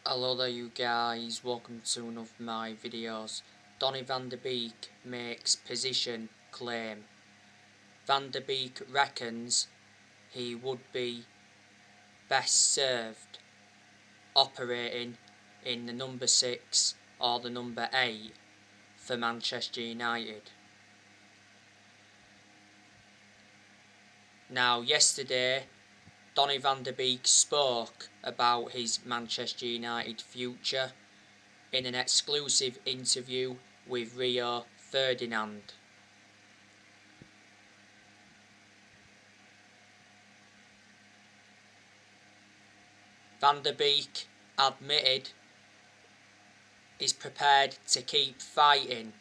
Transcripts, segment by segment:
Hello there you guys, welcome to one of my videos. Donny van der Beek makes position claim. Van der Beek reckons he would be best served operating in the number 6 or the number 8 for Manchester United. Now yesterday Donny van der Beek spoke about his Manchester United future in an exclusive interview with Bruno Fernandez. Van der Beek admitted he's prepared to keep fighting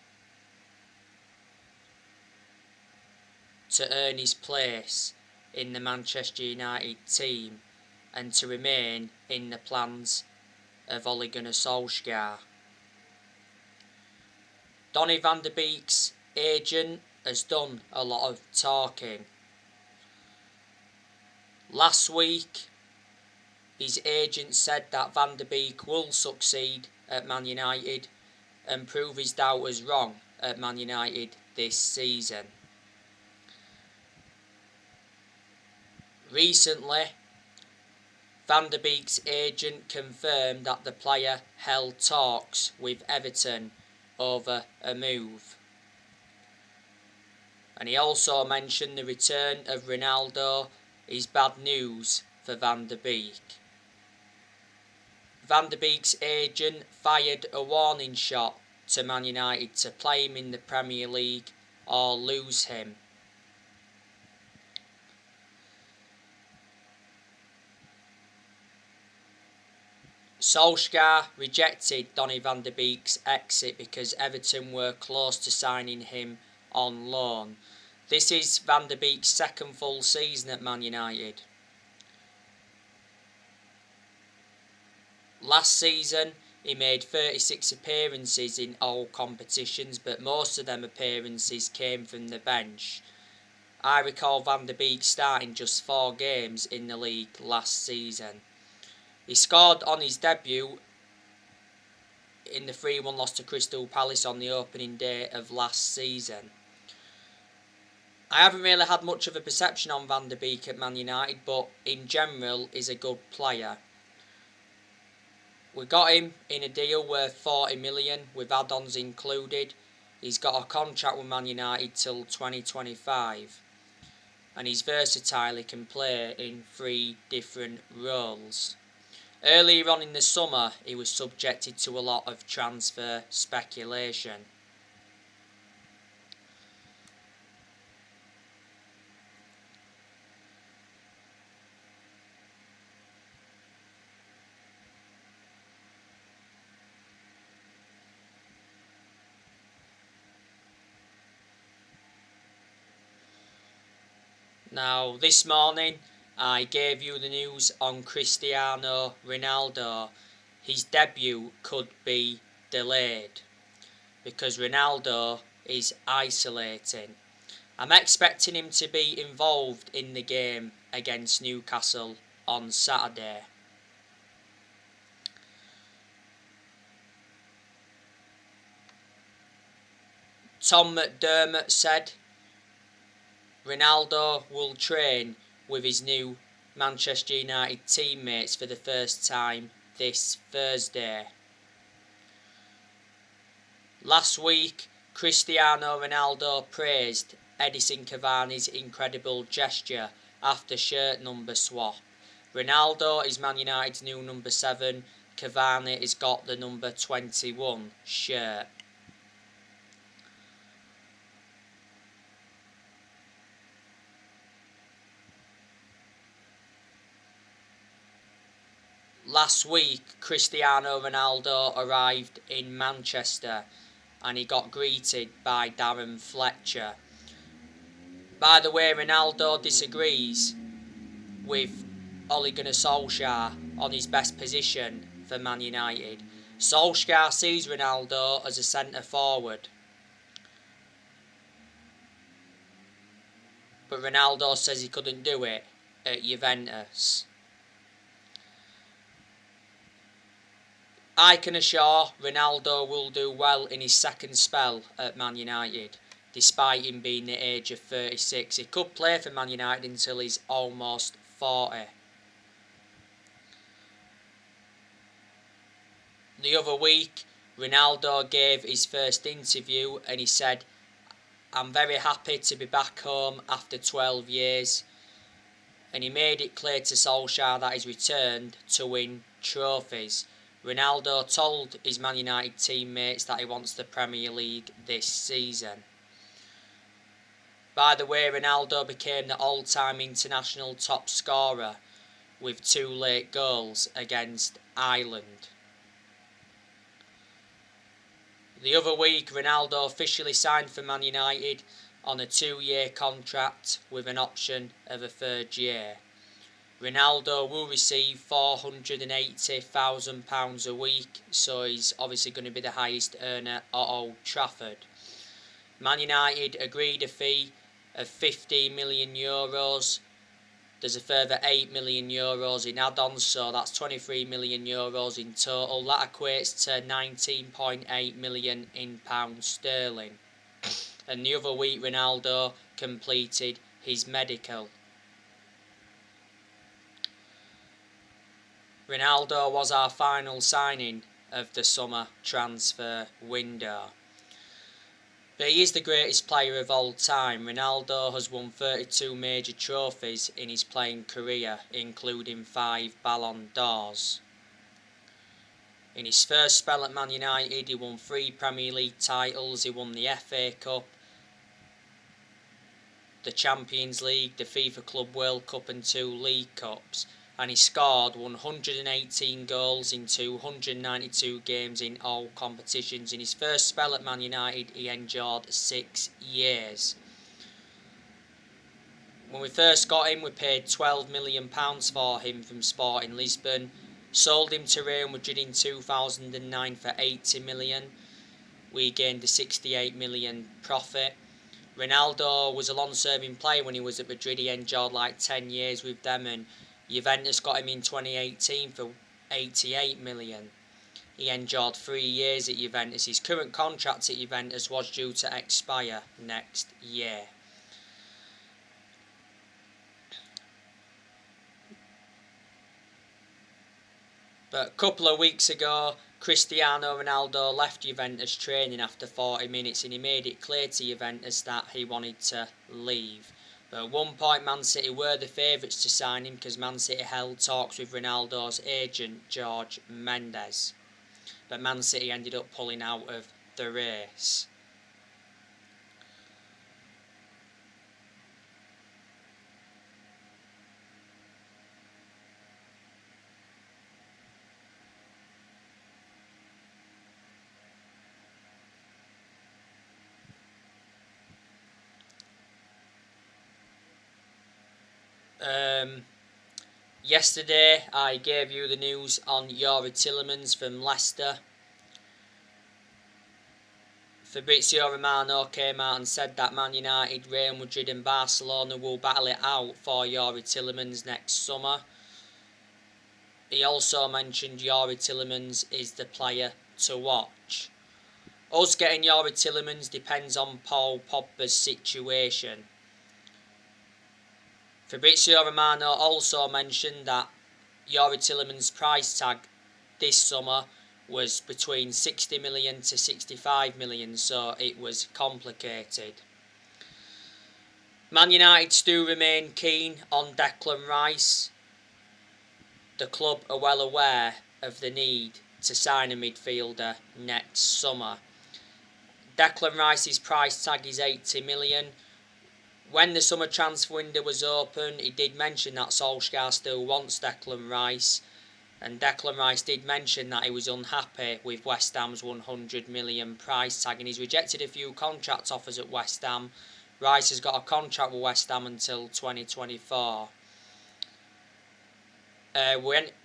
to earn his place in the Manchester United team and to remain in the plans of Ole Gunnar Solskjaer. Donny van der Beek's agent has done a lot of talking. Last week, his agent said that Van der Beek will succeed at Man United and prove his doubters wrong at Man United this season. Recently, Van der Beek's agent confirmed that the player held talks with Everton over a move. And he also mentioned the return of Ronaldo is bad news for Van der Beek. Van der Beek's agent fired a warning shot to Man United to play him in the Premier League or lose him. Solskjaer rejected Donny van der Beek's exit because Everton were close to signing him on loan. This is Van der Beek's second full season at Man United. Last season he made 36 appearances in all competitions, but most of them appearances came from the bench. I recall Van der Beek starting just 4 games in the league last season. He scored on his debut in the 3-1 loss to Crystal Palace on the opening day of last season. I haven't really had much of a perception on Van der Beek at Man United, but in general he's a good player. We got him in a deal worth 40 million with add-ons included. He's got a contract with Man United till 2025. And he's versatile, he can play in 3 different roles. Earlier on in the summer, he was subjected to a lot of transfer speculation. Now, this morning, I gave you the news on Cristiano Ronaldo. His debut could be delayed because Ronaldo is isolating. I'm expecting him to be involved in the game against Newcastle on Saturday. Tom McDermott said Ronaldo will train with his new Manchester United teammates for the first time this Thursday. Last week, Cristiano Ronaldo praised Edison Cavani's incredible gesture after shirt number swap. Ronaldo is Man United's new number 7, Cavani has got the number 21 shirt. Last week, Cristiano Ronaldo arrived in Manchester and he got greeted by Darren Fletcher. By the way, Ronaldo disagrees with Ole Gunnar Solskjaer on his best position for Man United. Solskjaer sees Ronaldo as a centre forward, but Ronaldo says he couldn't do it at Juventus. I can assure Ronaldo will do well in his second spell at Man United, despite him being the age of 36. He could play for Man United until he's almost 40. The other week, Ronaldo gave his first interview and he said, "I'm very happy to be back home after 12 years." And he made it clear to Solskjaer that he's returned to win trophies. Ronaldo told his Man United teammates that he wants the Premier League this season. By the way, Ronaldo became the all-time international top scorer with 2 late goals against Ireland. The other week, Ronaldo officially signed for Man United on a 2-year contract with an option of a 3rd year. Ronaldo will receive £480,000 a week, so he's obviously going to be the highest earner at Old Trafford. Man United agreed a fee of €50 million. There's a further €8 million in add-ons, so that's €23 million in total. That equates to £19.8 million in pounds sterling. And the other week, Ronaldo completed his medical. Ronaldo was our final signing of the summer transfer window. But he is the greatest player of all time. Ronaldo has won 32 major trophies in his playing career, including 5 Ballon d'Ors. In his first spell at Man United, he won 3 Premier League titles. He won the FA Cup, the Champions League, the FIFA Club World Cup and 2 League Cups. And he scored 118 goals in 292 games in all competitions. In his first spell at Man United, he endured 6 years. When we first got him, we paid £12 million for him from Sporting Lisbon. Sold him to Real Madrid in 2009 for £80 million. We gained a £68 million profit. Ronaldo was a long-serving player when he was at Madrid. He endured like 10 years with them, and Juventus got him in 2018 for £88 million. He endured 3 years at Juventus. His current contract at Juventus was due to expire next year. But a couple of weeks ago, Cristiano Ronaldo left Juventus training after 40 minutes and he made it clear to Juventus that he wanted to leave. But at one point, Man City were the favourites to sign him because Man City held talks with Ronaldo's agent, Jorge Mendes. But Man City ended up pulling out of the race. Yesterday I gave you the news on Youri Tielemans from Leicester. Fabrizio Romano came out and said that Man United, Real Madrid and Barcelona will battle it out for Youri Tielemans next summer. He also mentioned Youri Tielemans is the player to watch. Us getting Youri Tielemans depends on Paul Pogba's situation. Fabrizio Romano also mentioned that Youri Tielemans' price tag this summer was between 60 million to 65 million, so it was complicated. Man United do remain keen on Declan Rice. The club are well aware of the need to sign a midfielder next summer. Declan Rice's price tag is 80 million. When the summer transfer window was open, he did mention that Solskjaer still wants Declan Rice, and Declan Rice did mention that he was unhappy with West Ham's 100 million price tag, and he's rejected a few contract offers at West Ham. Rice has got a contract with West Ham until 2024.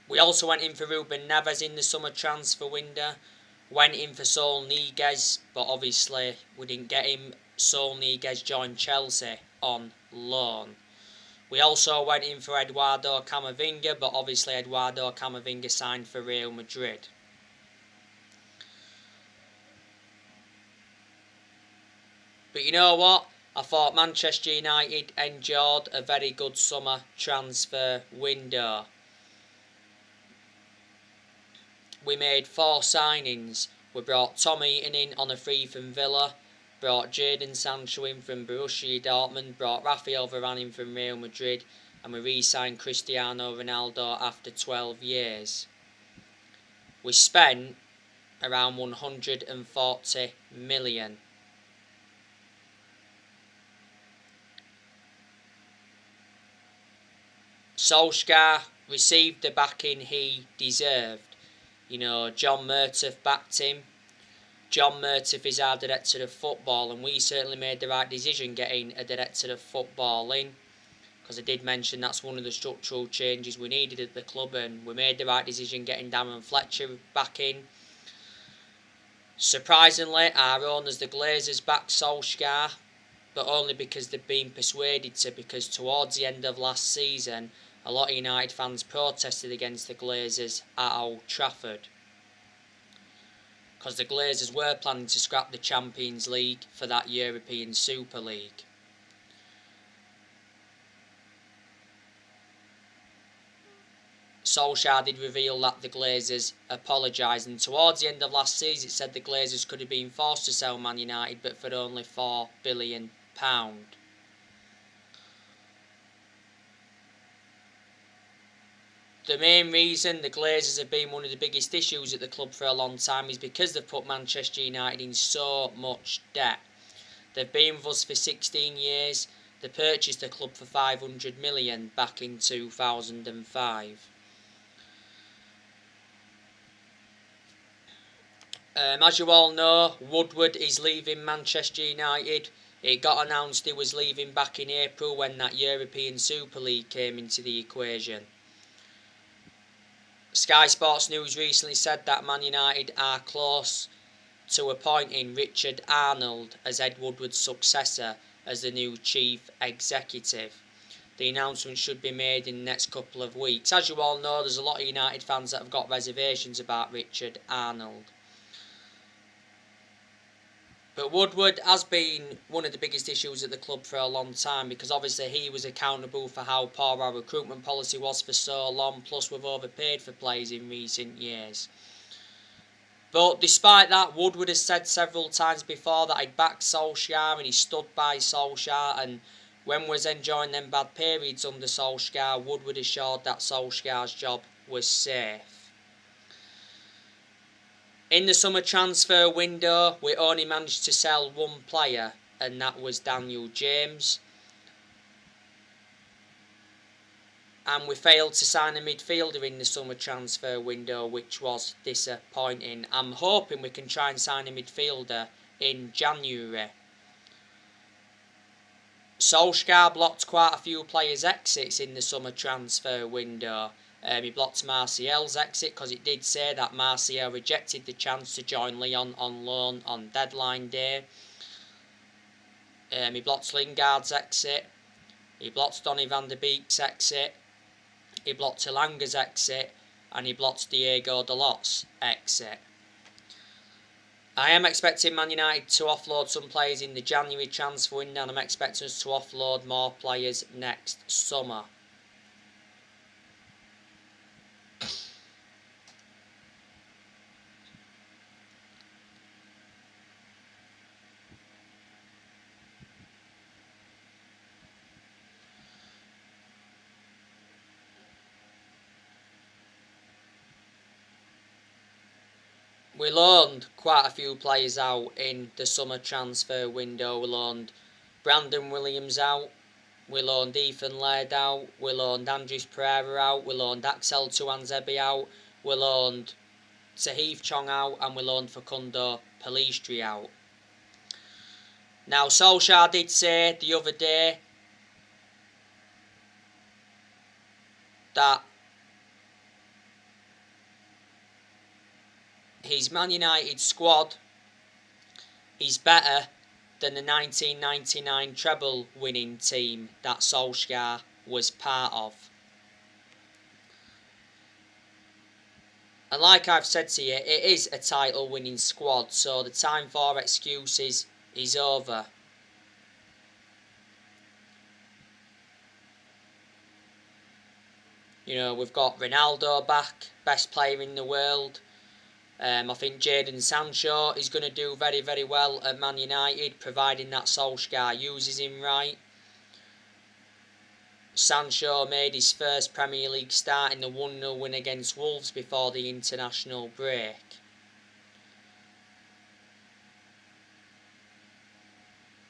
We also went in for Ruben Neves in the summer transfer window. Went in for Saul Niguez, but obviously we didn't get him. Saul Niguez joined Chelsea on loan. We also went in for Eduardo Camavinga, but obviously Eduardo Camavinga signed for Real Madrid. But you know what? I thought Manchester United enjoyed a very good summer transfer window. We made 4 signings. We brought Tom Eaton in on a free from Villa, brought Jadon Sancho in from Borussia Dortmund, brought Rafael Varane in from Real Madrid, and we re-signed Cristiano Ronaldo after 12 years. We spent around 140 million. Solskjaer received the backing he deserved. You know, John Murtough backed him. John Murtough is our director of football, and we certainly made the right decision getting a director of football in, because I did mention that's one of the structural changes we needed at the club, and we made the right decision getting Darren Fletcher back in. Surprisingly, our owners, the Glazers, backed Solskjaer, but only because they've been persuaded to, because towards the end of last season, a lot of United fans protested against the Glazers at Old Trafford, because the Glazers were planning to scrap the Champions League for that European Super League. Solskjaer did reveal that the Glazers apologised, and towards the end of last season it said the Glazers could have been forced to sell Man United, but for only £4 billion. The main reason the Glazers have been one of the biggest issues at the club for a long time is because they've put Manchester United in so much debt. They've been with us for 16 years. They purchased the club for 500 million back in 2005. As you all know, Woodward is leaving Manchester United. It got announced he was leaving back in April when that European Super League came into the equation. Sky Sports News recently said that Man United are close to appointing Richard Arnold as Ed Woodward's successor as the new chief executive. The announcement should be made in the next couple of weeks. As you all know, there's a lot of United fans that have got reservations about Richard Arnold. But Woodward has been one of the biggest issues at the club for a long time, because obviously he was accountable for how poor our recruitment policy was for so long, plus we've overpaid for players in recent years. But despite that, Woodward has said several times before that he'd backed Solskjaer and he stood by Solskjaer, and when we was enjoying them bad periods under Solskjaer, Woodward assured that Solskjaer's job was safe. In the summer transfer window, we only managed to sell one player, and that was Daniel James. And we failed to sign a midfielder in the summer transfer window, which was disappointing. I'm hoping we can try and sign a midfielder in January. Solskjaer blocked quite a few players' exits in the summer transfer window. He blocked Martial's exit because it did say that Martial rejected the chance to join Lyon on loan on deadline day. He blocked Lingard's exit. He blocked Donny van der Beek's exit. He blocked Elanga's exit. And he blocked Diego Dalot's exit. I am expecting Man United to offload some players in the January transfer window, and I'm expecting us to offload more players next summer. We loaned quite a few players out in the summer transfer window. We loaned Brandon Williams out. We loaned Ethan Laird out. We loaned Andres Pereira out. We loaned Axel Tuanzebe out. We loaned Tahith Chong out. And we loaned Facundo Pellistri out. Now, Solskjaer did say the other day that his Man United squad is better than the 1999 treble winning team that Solskjaer was part of. And like I've said to you, it is a title winning squad, so the time for excuses is over. We've got Ronaldo back, best player in the world. I think Jadon Sancho is going to do very, very well at Man United, providing that Solskjaer uses him right. Sancho made his first Premier League start in the 1-0 win against Wolves before the international break.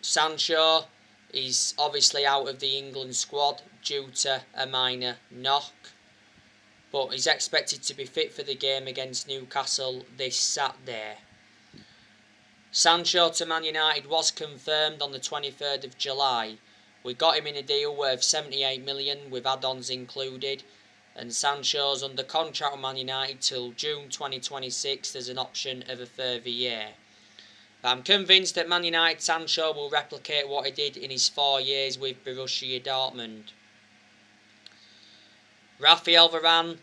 Sancho is obviously out of the England squad due to a minor knock, but he's expected to be fit for the game against Newcastle this Saturday. Sancho to Man United was confirmed on the 23rd of July. We got him in a deal worth 78 million with add-ons included, and Sancho's under contract with Man United till June 2026. There's an option of a further year. I'm convinced that Man United Sancho will replicate what he did in his 4 years with Borussia Dortmund. Raphael Varane,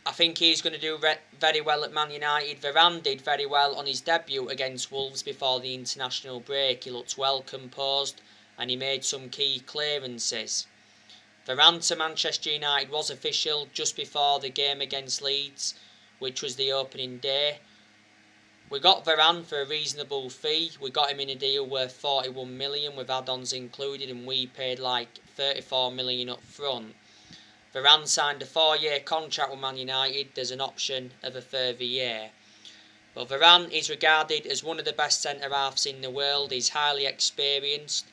I think he's going to do very well at Man United. Varane did very well on his debut against Wolves before the international break. He looked well composed and he made some key clearances. Varane to Manchester United was official just before the game against Leeds, which was the opening day. We got Varane for a reasonable fee. We got him in a deal worth 41 million with add-ons included, and we paid like 34 million up front. Varane signed a 4-year contract with Man United. There's an option of a further year. But Varane is regarded as one of the best centre-halves in the world. He's highly experienced,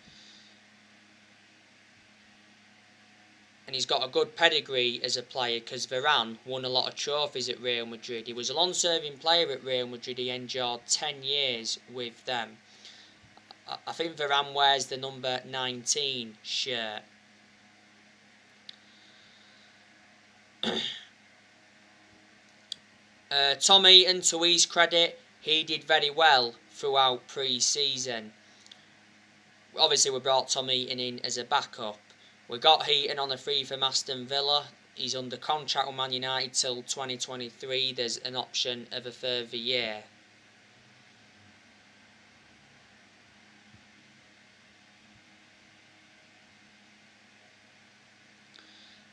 and he's got a good pedigree as a player because Varane won a lot of trophies at Real Madrid. He was a long-serving player at Real Madrid. He endured 10 years with them. I think Varane wears the number 19 shirt. Tom Heaton, to his credit, he did very well throughout pre-season. Obviously, we brought Tom Heaton in as a backup. We got Heaton on a free from Aston Villa. He's under contract with Man United till 2023. There's an option of a further year.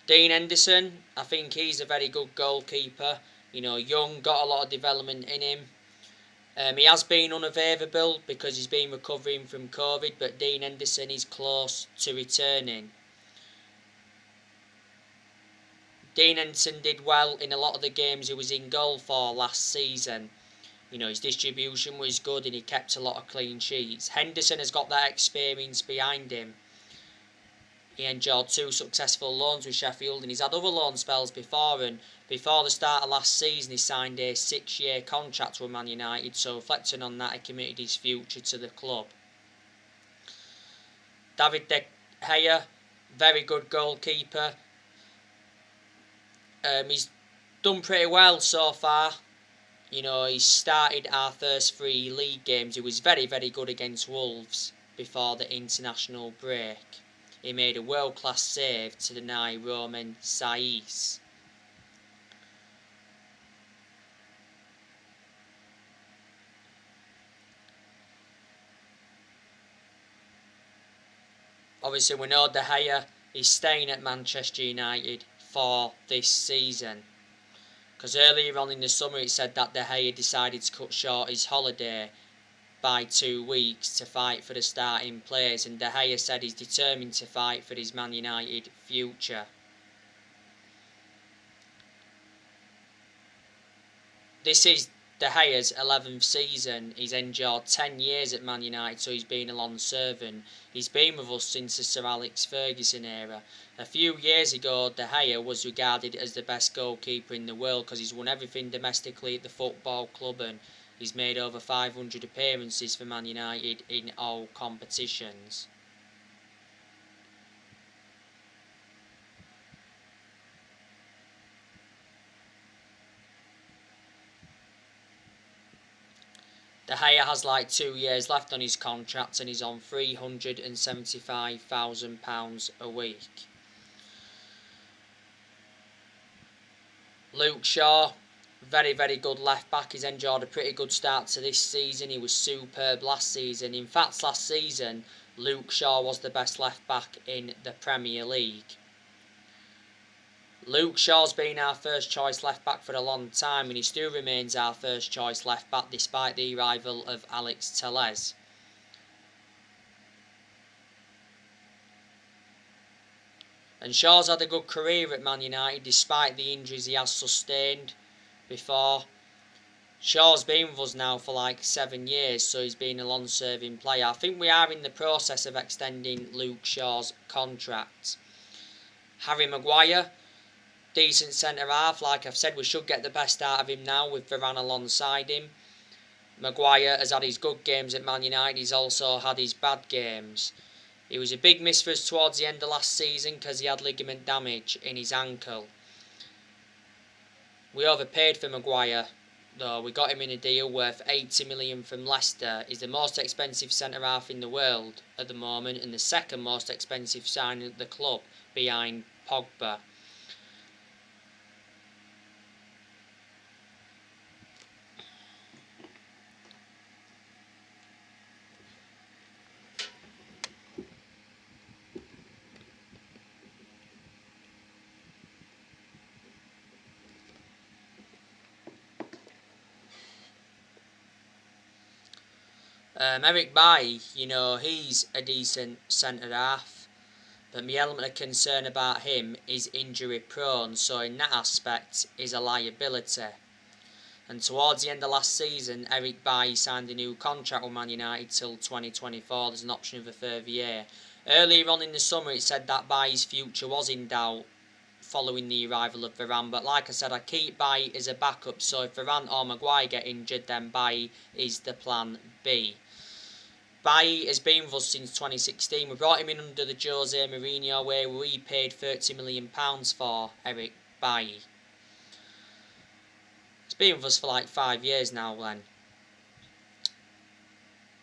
Dean Henderson, I think he's a very good goalkeeper. Young, got a lot of development in him. He has been unavailable because he's been recovering from COVID, but Dean Henderson is close to returning. Dean Henderson did well in a lot of the games he was in goal for last season. His distribution was good and he kept a lot of clean sheets. Henderson has got that experience behind him. He endured 2 successful loans with Sheffield, and he's had other loan spells before, and before the start of last season he signed a 6-year contract with Man United, so reflecting on that he committed his future to the club. David De Gea, very good goalkeeper. He's done pretty well so far. He started our first 3 league games. He was very, very good against Wolves before the international break. He made a world-class save to deny Romain Saiz. Obviously, we know De Gea is staying at Manchester United for this season, because earlier on in the summer it said that De Gea decided to cut short his holiday by 2 weeks to fight for the starting place, and De Gea said he's determined to fight for his Man United future. This is De Gea's 11th season. He's endured 10 years at Man United, so he's been a long servant. He's been with us since the Sir Alex Ferguson era. A few years ago, De Gea was regarded as the best goalkeeper in the world because he's won everything domestically at the football club, and he's made over 500 appearances for Man United in all competitions. De Gea has like 2 years left on his contract and he's on £375,000 a week. Luke Shaw, very, very good left back. He's enjoyed a pretty good start to this season. He was superb last season. In fact, last season, Luke Shaw was the best left back in the Premier League. Luke Shaw's been our first choice left back for a long time, and he still remains our first choice left back despite the arrival of Alex Telles. And Shaw's had a good career at Man United despite the injuries he has sustained before. Shaw's been with us now for like 7 years, so he's been a long-serving player. I think we are in the process of extending Luke Shaw's contract. Harry Maguire, decent centre-half. Like I've said, we should get the best out of him now with Varane alongside him. Maguire has had his good games at Man United. He's also had his bad games. He was a big miss for us towards the end of last season because he had ligament damage in his ankle. We overpaid for Maguire, though. We got him in a deal worth 80 million from Leicester. He's the most expensive centre-half in the world at the moment and the second most expensive signing at the club behind Pogba. Eric Bailly, he's a decent centre-half, but my element of concern about him is injury prone, so in that aspect he's a liability. And towards the end of last season, Eric Bailly signed a new contract with Man United till 2024. There's an option of a further year. Earlier on in the summer it said that Bailly's future was in doubt following the arrival of Varane, but like I said, I keep Bailly as a backup, so if Varane or Maguire get injured, then Bailly is the plan B. Bailly has been with us since 2016. We brought him in under the Jose Mourinho where we paid £30 million for Eric Bailly. He's been with us for like 5 years now then.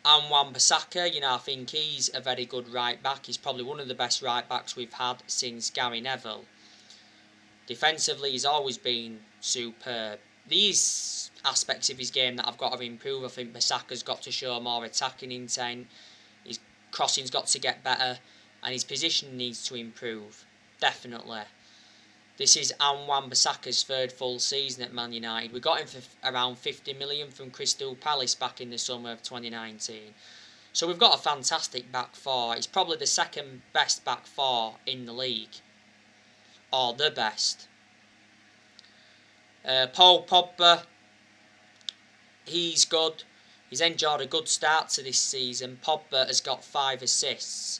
And Wan-Bissaka, I think he's a very good right back. He's probably one of the best right backs we've had since Gary Neville. Defensively, he's always been superb. These aspects of his game that I've got to improve. I think Bissaka's got to show more attacking intent. His crossing's got to get better. And his position needs to improve. Definitely. This is Wan-Bissaka's third full season at Man United. We got him for around 50 million from Crystal Palace back in the summer of 2019. So we've got a fantastic back four. It's probably the second best back four in the league. Or the best. Paul Pogba, he's good. He's enjoyed a good start to this season. Pogba has got 5 assists.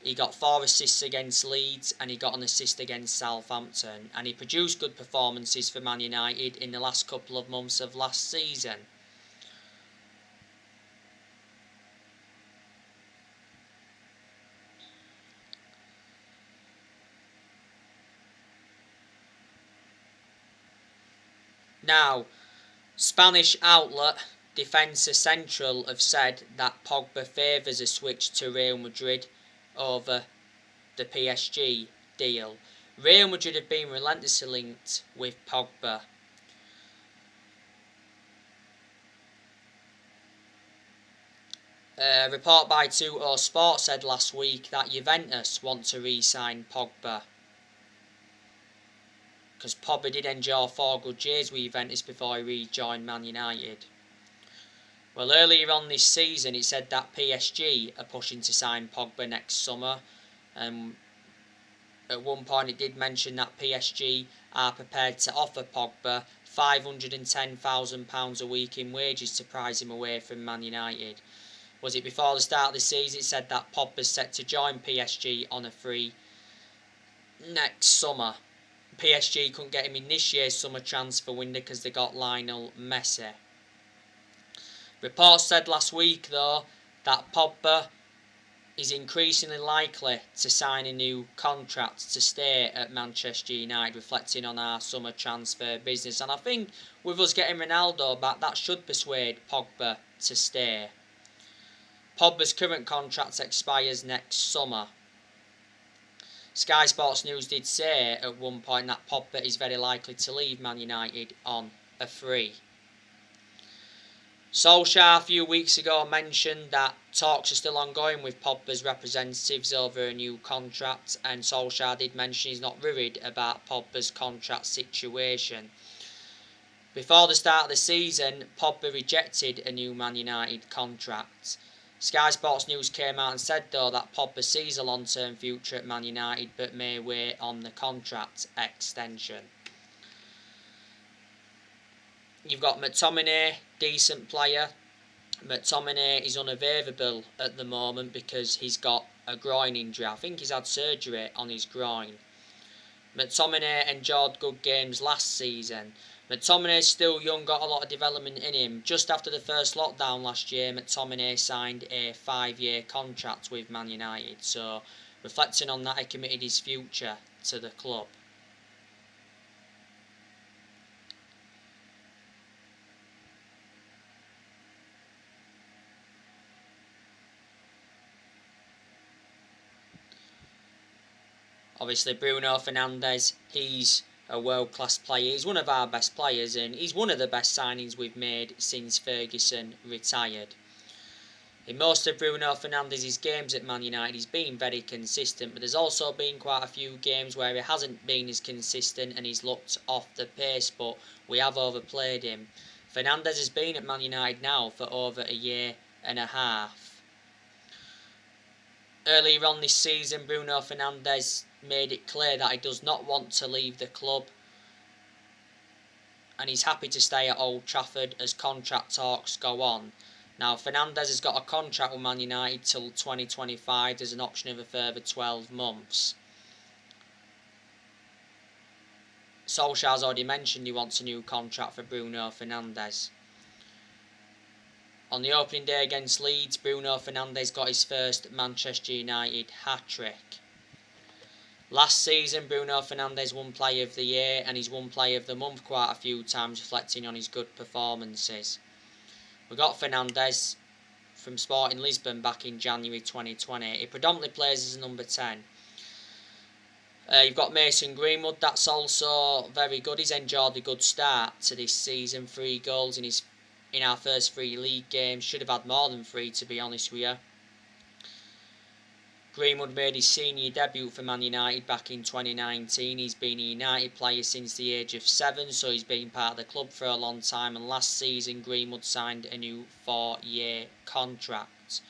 He got 4 assists against Leeds and he got an assist against Southampton. And he produced good performances for Man United in the last couple of months of last season. Now, Spanish outlet Defensa Central have said that Pogba favours a switch to Real Madrid over the PSG deal. Real Madrid have been relentlessly linked with Pogba. A report by 2O Sport said last week that Juventus want to re-sign Pogba. Because Pogba did enjoy 4 good years with Juventus before he rejoined Man United. Well, earlier on this season it said that PSG are pushing to sign Pogba next summer. At one point it did mention that PSG are prepared to offer Pogba £510,000 a week in wages to prize him away from Man United. Was it before the start of the season? It said that Pogba's set to join PSG on a free next summer. PSG couldn't get him in this year's summer transfer window because they got Lionel Messi. Reports said last week though that Pogba is increasingly likely to sign a new contract to stay at Manchester United, reflecting on our summer transfer business. And I think with us getting Ronaldo back, that should persuade Pogba to stay. Pogba's current contract expires next summer. Sky Sports News did say at one point that Pogba is very likely to leave Man United on a free. Solskjaer a few weeks ago mentioned that talks are still ongoing with Pogba's representatives over a new contract, and Solskjaer did mention he's not worried about Pogba's contract situation. Before the start of the season, Pogba rejected a new Man United contract. Sky Sports News came out and said though that Pogba sees a long-term future at Man United but may wait on the contract extension. You've got McTominay, decent player. McTominay is unavailable at the moment because he's got a groin injury. I think he's had surgery on his groin. McTominay enjoyed good games last season. McTominay is still young, got a lot of development in him. Just after the first lockdown last year, McTominay signed a 5-year contract with Man United. So, reflecting on that, he committed his future to the club. Obviously, Bruno Fernandez, he's a world-class player. He's one of our best players, and he's one of the best signings we've made since Ferguson retired. In most of Bruno Fernandez's games at Man United, he's been very consistent, but there's also been quite a few games where he hasn't been as consistent and he's looked off the pace, but we have overplayed him. Fernandez has been at Man United now for over a year and a half. Earlier on this season, Bruno Fernandez made it clear that he does not want to leave the club and he's happy to stay at Old Trafford as contract talks go on. Now, Fernandez has got a contract with Man United till 2025. There's an option of a further 12 months. Solskjaer's already mentioned he wants a new contract for Bruno Fernandez. On the opening day against Leeds, Bruno Fernandez got his first Manchester United hat-trick. Last season, Bruno Fernandez won Player of the Year and he's won Player of the Month quite a few times, reflecting on his good performances. We got Fernandez from Sporting Lisbon back in January 2020. He predominantly plays as a number 10. You've got Mason Greenwood, that's also very good. He's enjoyed a good start to this season. 3 goals in our first 3 league games. Should have had more than 3, to be honest with you. Greenwood made his senior debut for Man United back in 2019. He's been a United player since the age of 7, so he's been part of the club for a long time. And last season, Greenwood signed a new 4-year contract.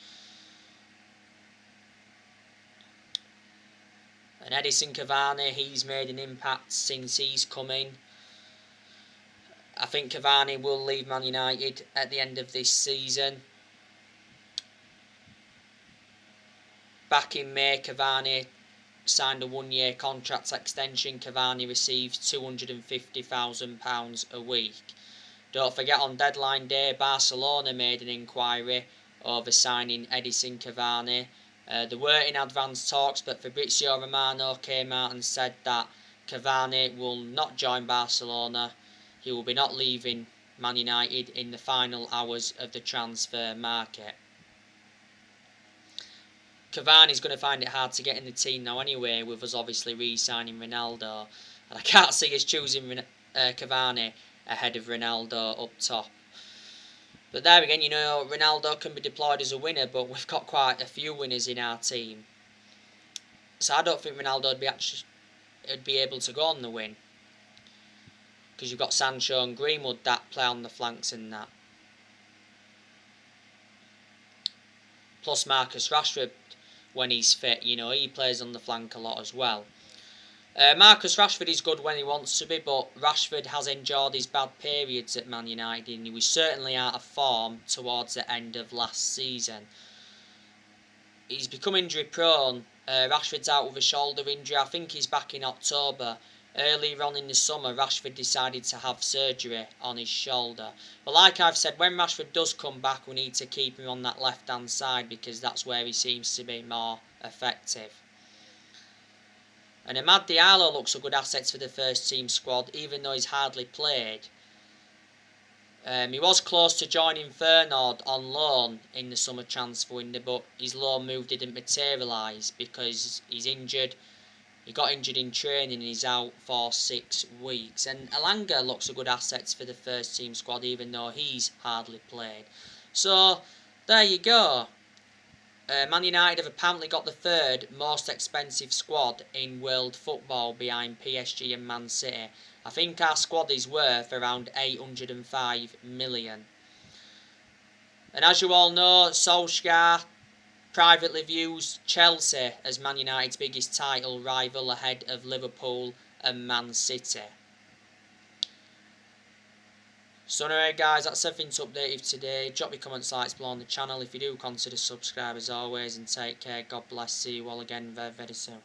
And Edison Cavani, he's made an impact since he's come in. I think Cavani will leave Man United at the end of this season. Back in May, Cavani signed a 1-year contract extension. Cavani receives £250,000 a week. Don't forget, on deadline day, Barcelona made an inquiry over signing Edison Cavani. There were in advance talks, but Fabrizio Romano came out and said that Cavani will not join Barcelona. He will be not leaving Man United in the final hours of the transfer market. Cavani's going to find it hard to get in the team now anyway, with us obviously re-signing Ronaldo. And I can't see us choosing Cavani ahead of Ronaldo up top. But there again, Ronaldo can be deployed as a winner, but we've got quite a few winners in our team. So I don't think Ronaldo would be able to go on the win. Because you've got Sancho and Greenwood that play on the flanks and that. Plus Marcus Rashford, when he's fit, he plays on the flank a lot as well. Marcus Rashford is good when he wants to be, but Rashford has enjoyed his bad periods at Man United and he was certainly out of form towards the end of last season. He's become injury prone. Rashford's out with a shoulder injury. I think he's back in October. Earlier on in the summer, Rashford decided to have surgery on his shoulder. But like I've said, when Rashford does come back, we need to keep him on that left-hand side because that's where he seems to be more effective. And Amad Diallo looks a good asset for the first team squad, even though he's hardly played. He was close to joining Feyenoord on loan in the summer transfer window, but his loan move didn't materialise because he's injured. He got injured in training and he's out for 6 weeks. And Elanga looks a good asset for the first team squad, even though he's hardly played. So, there you go. Man United have apparently got the third most expensive squad in world football behind PSG and Man City. I think our squad is worth around 805 million. And as you all know, Solskjaer privately views Chelsea as Man United's biggest title rival ahead of Liverpool and Man City. So anyway guys, that's everything to update you today. Drop your comments, likes below on the channel. If you do, consider subscribe as always, and take care. God bless. See you all again very, very soon.